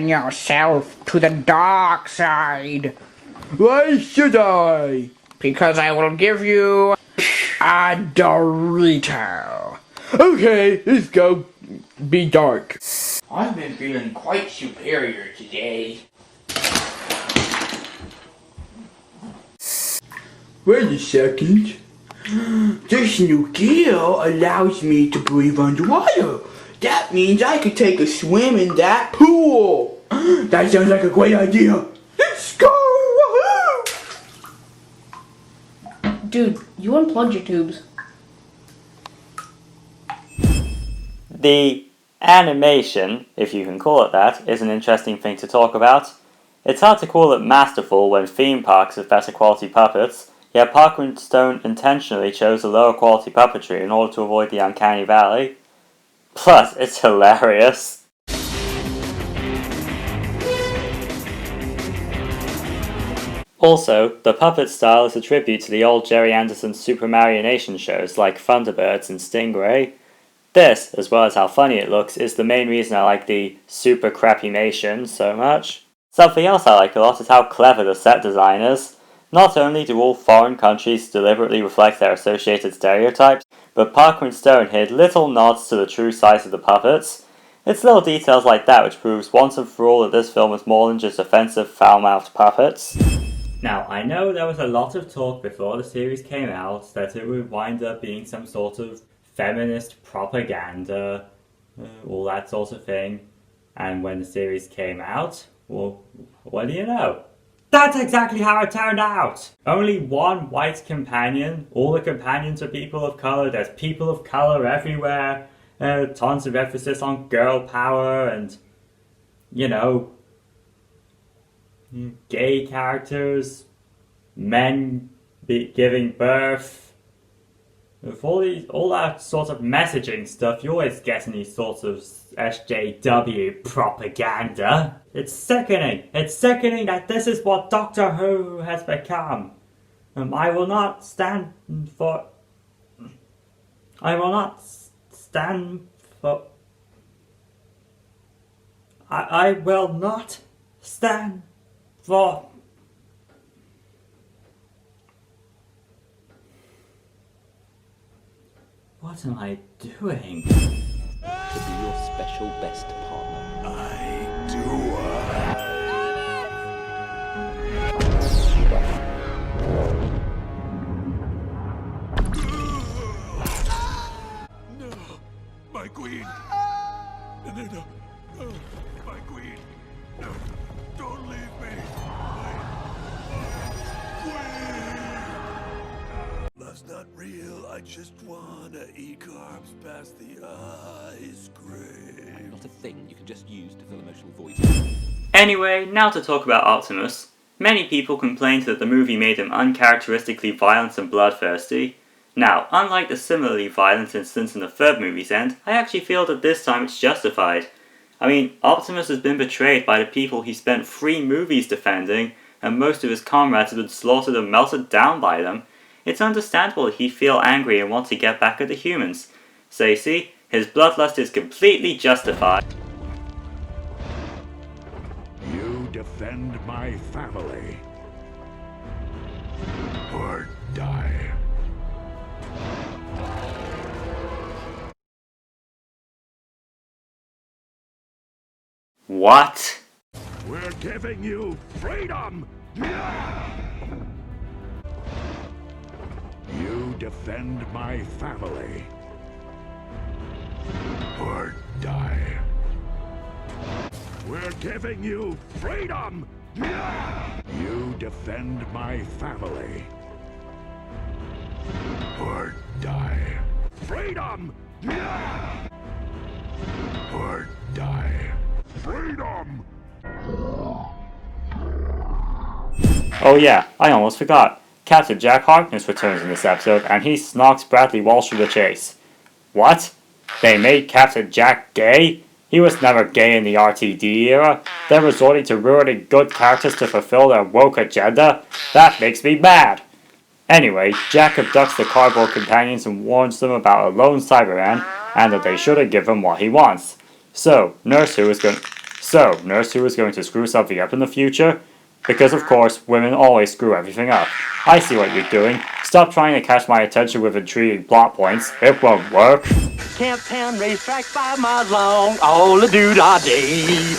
return yourself to the dark side. Why should I? Because I will give you a Dorito. Okay, let's go be dark. I've been feeling quite superior today. Wait a second. This new gear allows me to breathe underwater. That means I could take a swim in that pool. That sounds like a great idea. Let's go! Woohoo! Dude, you unplugged your tubes. The animation, if you can call it that, is an interesting thing to talk about. It's hard to call it masterful when theme parks have better quality puppets, yet Parker & Stone intentionally chose a lower quality puppetry in order to avoid the uncanny valley. Plus, it's hilarious. Also, the puppet style is a tribute to the old Jerry Anderson Super Marionation shows like Thunderbirds and Stingray. This, as well as how funny it looks, is the main reason I like the Super Crappy-mation so much. Something else I like a lot is how clever the set design is. Not only do all foreign countries deliberately reflect their associated stereotypes, but Parker & Stone hid little nods to the true size of the puppets. It's little details like that which proves once and for all that this film is more than just offensive, foul-mouthed puppets. Now, I know there was a lot of talk before the series came out that it would wind up being some sort of feminist propaganda, all that sort of thing. And when the series came out, well, what do you know? That's exactly how it turned out! Only one white companion, all the companions are people of colour, there's people of colour everywhere, tons of emphasis on girl power and, you know, gay characters, men giving birth. With all that sort of messaging stuff, you always get in these sorts of SJW propaganda. It's sickening. It's sickening that this is what Doctor Who has become. I will not stand for... I will not stand for... I will not stand for... What am I doing? To be your special best partner. I do. No, my queen. No, my queen. No, don't leave me. My queen. Love's not real. I just wanna eat carbs past the ice cream. Not a thing you can just use to fill emotional voids. Anyway, now to talk about Optimus. Many people complained that the movie made him uncharacteristically violent and bloodthirsty. Now, unlike the similarly violent instance in the third movie's end, I actually feel that this time it's justified. I mean, Optimus has been betrayed by the people he spent 3 movies defending, and most of his comrades have been slaughtered and melted down by them. It's understandable that he'd feel angry and want to get back at the humans. So you see, his bloodlust is completely justified. You defend my family. Or die. What? We're giving you freedom! You defend my family. Or die. We're giving you freedom! You defend my family. Or die. Freedom! Or die. Freedom! Oh yeah, I almost forgot. Captain Jack Harkness returns in this episode, and he snorks Bradley Walsh through the chase. What? They made Captain Jack gay? He was never gay in the RTD era. They're resorting to ruining good characters to fulfill their woke agenda? That makes me mad! Anyway, Jack abducts the cardboard companions and warns them about a lone Cyberman, and that they shouldn't give him what he wants. So, Nurse Who is going So, Nurse Who is going to screw something up in the future? Because of course, women always screw everything up. I see what you're doing. Stop trying to catch my attention with intriguing plot points. It won't work. Camptown racetrack 5 miles long, all the do-da-day.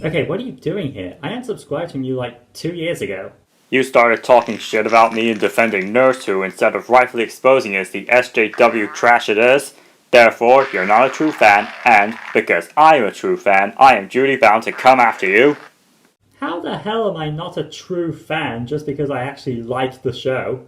Okay, what are you doing here? I unsubscribed from you like 2 years ago. You started talking shit about me and defending Nurse Who instead of rightfully exposing it as the SJW trash it is. Therefore, you're not a true fan, and because I am a true fan, I am duty bound to come after you. How the hell am I not a true fan just because I actually liked the show?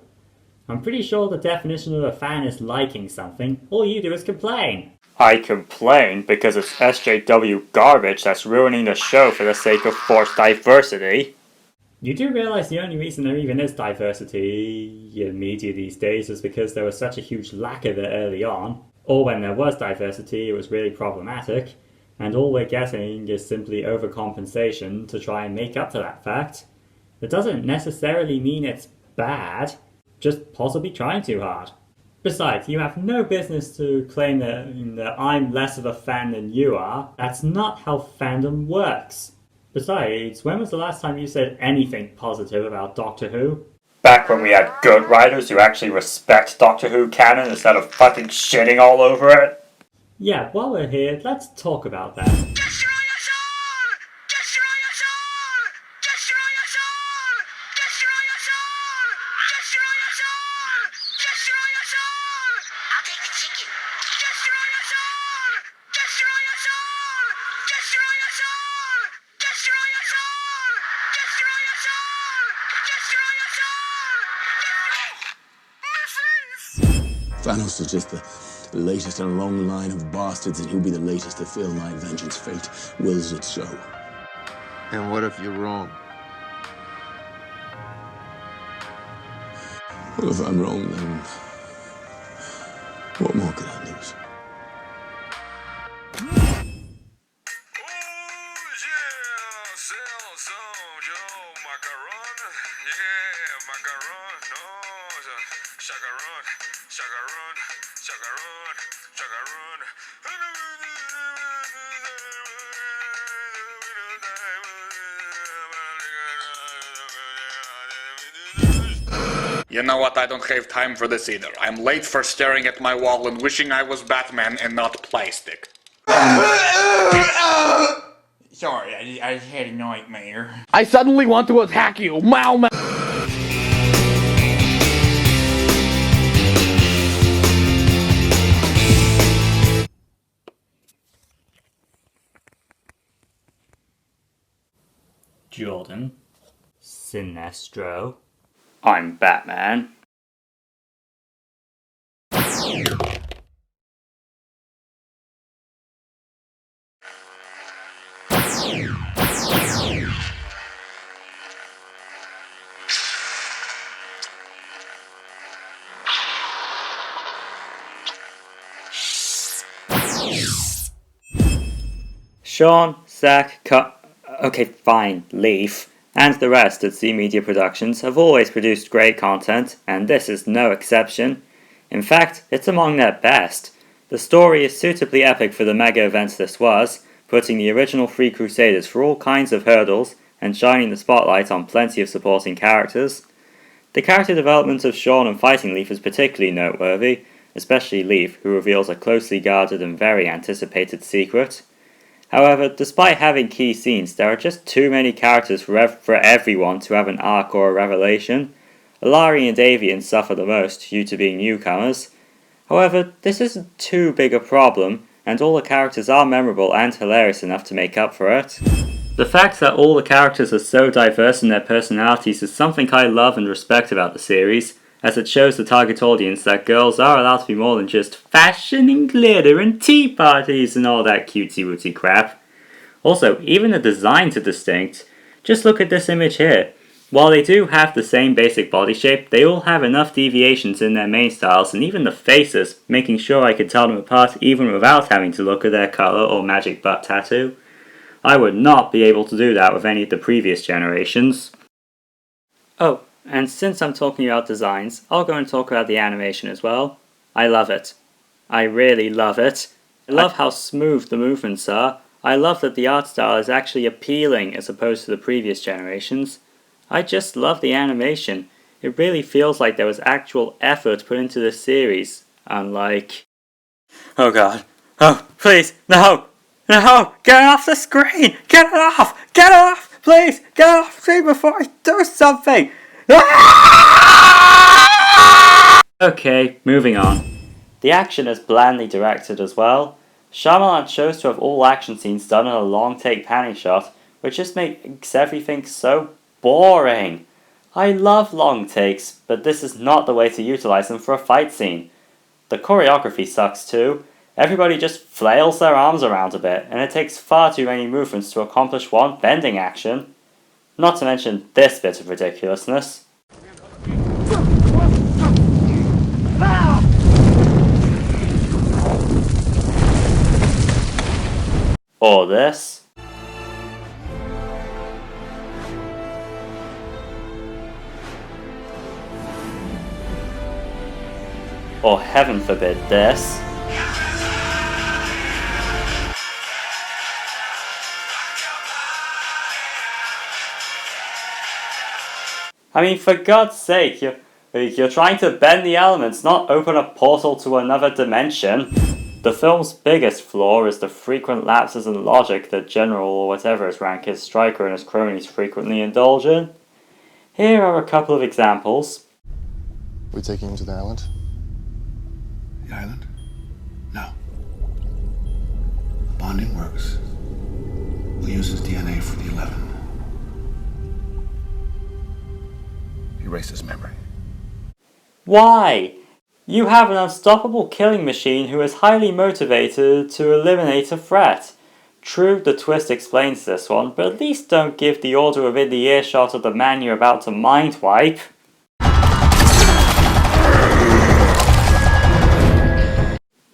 I'm pretty sure the definition of a fan is liking something. All you do is complain. I complain because it's SJW garbage that's ruining the show for the sake of forced diversity. You do realize the only reason there even is diversity in media these days is because there was such a huge lack of it early on. Or when there was diversity, it was really problematic, and all we're getting is simply overcompensation to try and make up to that fact. It doesn't necessarily mean it's bad, just possibly trying too hard. Besides, you have no business to claim that I'm less of a fan than you are. That's not how fandom works. Besides, when was the last time you said anything positive about Doctor Who? Back when we had good writers who actually respect Doctor Who canon instead of fucking shitting all over it. Yeah, while we're here, let's talk about that. Thanos is just the latest in a long line of bastards, and he'll be the latest to feel my vengeance. Fate wills it so. And what if you're wrong? Well, if I'm wrong, then what more could I lose? You know what, I don't have time for this either. I'm late for staring at my wall and wishing I was Batman and not plastic. Sorry, I had a nightmare. I suddenly want to attack you! Meow, meow. Jordan. Sinestro. I'm Batman. Sean, Zach, okay, fine, Leaf, and the rest at Z Media Productions have always produced great content, and this is no exception. In fact, it's among their best. The story is suitably epic for the mega event this was, putting the original Three Crusaders through all kinds of hurdles and shining the spotlight on plenty of supporting characters. The character development of Sean and Fighting Leaf is particularly noteworthy, especially Leaf, who reveals a closely guarded and very anticipated secret. However, despite having key scenes, there are just too many characters for everyone to have an arc or a revelation. Ilari and Avian suffer the most due to being newcomers. However, this isn't too big a problem, and all the characters are memorable and hilarious enough to make up for it. The fact that all the characters are so diverse in their personalities is something I love and respect about the series, as it shows the target audience that girls are allowed to be more than just fashion and glitter and tea parties and all that cutesy-wootsy crap. Also, even the designs are distinct. Just look at this image here. While they do have the same basic body shape, they all have enough deviations in their main styles and even the faces, making sure I could tell them apart even without having to look at their colour or magic butt tattoo. I would not be able to do that with any of the previous generations. Oh, And since I'm talking about designs, I'll go and talk about the animation as well. I love it. I really love it. I love how smooth the movements are. I love that the art style is actually appealing as opposed to the previous generations. I just love the animation. It really feels like there was actual effort put into this series, unlike... Oh god. Oh, please, no! No! Get it off the screen! Get it off! Get it off! Please! Get it off the screen before I do something! Okay, moving on. The action is blandly directed as well. Shyamalan chose to have all action scenes done in a long take panning shot, which just makes everything so boring. I love long takes, but this is not the way to utilize them for a fight scene. The choreography sucks too. Everybody just flails their arms around a bit, and it takes far too many movements to accomplish one bending action. Not to mention this bit of ridiculousness. Or this. Or heaven forbid this. I mean, for God's sake, you're trying to bend the elements, not open a portal to another dimension. The film's biggest flaw is the frequent lapses in logic that General or whatever his rank is, Stryker and his cronies frequently indulge in. Here are a couple of examples. We taking him to the island? The island? No. The bonding works. We'll use his DNA for the 11. Erase his memory. Why? You have an unstoppable killing machine who is highly motivated to eliminate a threat. True, the twist explains this one, but at least don't give the order within the earshot of the man you're about to mind wipe.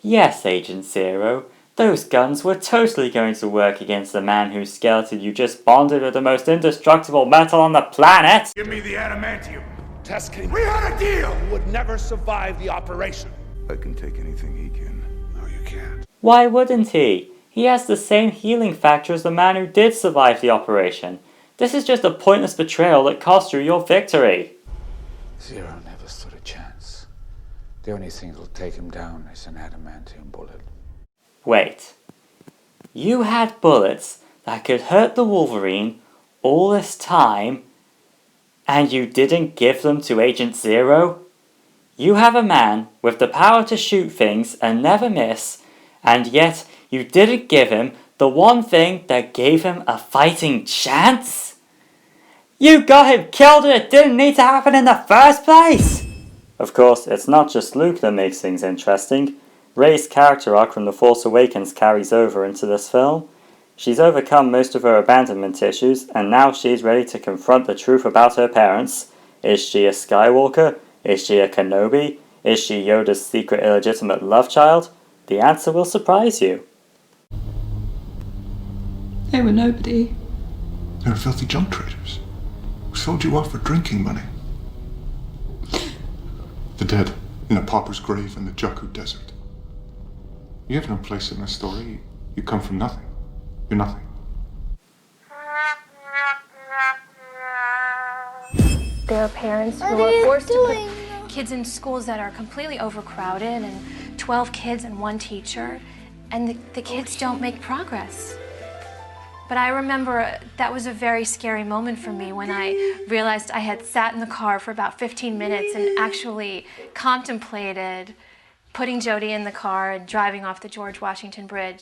Yes, Agent Zero, those guns were totally going to work against the man whose skeleton you just bonded with the most indestructible metal on the planet! Give me the adamantium. Tasking We had a deal! would never survive the operation. I can take anything he can. No, you can't. Why wouldn't he? He has the same healing factor as the man who did survive the operation. This is just a pointless betrayal that cost you your victory. Zero never stood a chance. The only thing that'll take him down is an adamantium bullet. Wait. You had bullets that could hurt the Wolverine all this time, and you didn't give them to Agent Zero? You have a man with the power to shoot things and never miss, and yet you didn't give him the one thing that gave him a fighting chance? You got him killed and it didn't need to happen in the first place! Of course, it's not just Luke that makes things interesting. Rey's character arc from The Force Awakens carries over into this film. She's overcome most of her abandonment issues, and now she's ready to confront the truth about her parents. Is she a Skywalker? Is she a Kenobi? Is she Yoda's secret illegitimate love child? The answer will surprise you. They were nobody. They were filthy junk traders who sold you off for drinking money. The dead in a pauper's grave in the Jakku Desert. You have no place in this story. You come from nothing. You're nothing. There are parents who are forced to put kids in schools that are completely overcrowded and 12 kids and one teacher, and the kids don't make progress. But I remember that was a very scary moment for me when I realized I had sat in the car for about 15 minutes and actually contemplated putting Jody in the car and driving off the George Washington Bridge.